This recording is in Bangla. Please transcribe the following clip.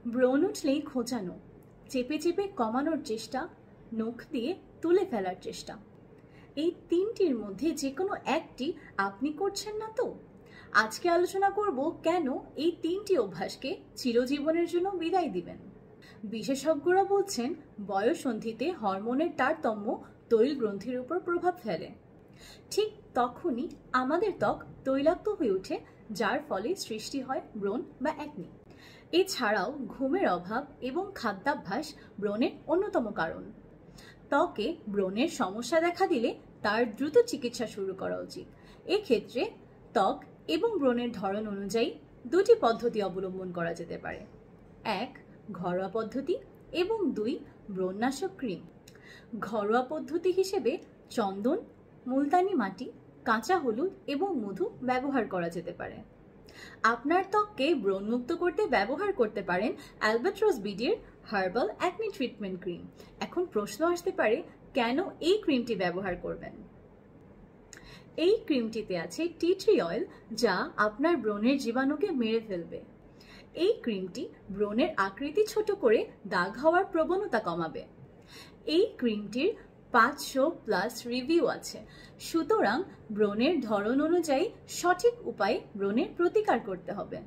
ব্রণ উঠলেই খোঁচানো, চেপে চেপে কমানোর চেষ্টা, নখ দিয়ে তুলে ফেলার চেষ্টা, এই তিনটির মধ্যে যে কোনো একটি আপনি করছেন না তো? আজকে আলোচনা করব কেন এই তিনটি অভ্যাসকে চিরজীবনের জন্য বিদায় দিবেন। বিশেষজ্ঞরা বলছেন বয়ঃসন্ধিতে হরমোনের তারতম্য তৈল গ্রন্থির উপর প্রভাব ফেলে। ঠিক তখনই আমাদের ত্বক তৈলাক্ত হয়ে ওঠে, যার ফলে সৃষ্টি হয় ব্রণ বা অ্যাকনি। এছাড়াও ঘুমের অভাব এবং খাদ্যাভ্যাস ব্রণের অন্যতম কারণ। ত্বকে ব্রণের সমস্যা দেখা দিলে তার দ্রুত চিকিৎসা শুরু করা উচিত। এক্ষেত্রে ত্বক এবং ব্রণের ধরন অনুযায়ী দুটি পদ্ধতি অবলম্বন করা যেতে পারে। 1. ঘরোয়া পদ্ধতি এবং 2. ব্রণনাশক ক্রিম। ঘরোয়া পদ্ধতি হিসেবে চন্দন, মুলতানি মাটি, কাঁচা হলুদ এবং মধু ব্যবহার করা যেতে পারে। আপনার ত্বককে ব্রণমুক্ত করতে ব্যবহার করতে পারেন অ্যালবাট্রস বিডির হার্বাল অ্যাকনি ট্রিটমেন্ট ক্রিম। এখন প্রশ্ন আসতে পারে, কেন এই ক্রিমটি ব্যবহার করবেন? এই ক্রিমটিতে আছে টি ট্রি অয়েল, যা আপনার ব্রণের জীবাণুকে মেরে ফেলবে। এই ক্রিমটি ব্রণের আকৃতি ছোট করে দাগ হওয়ার প্রবণতা কমাবে। এই ক্রিমটির 500+ রিভিউ আছে, সুতরাং ব্রণের ধরন অনুযায়ী সঠিক উপায়ে ব্রণের প্রতিকার করতে হবে।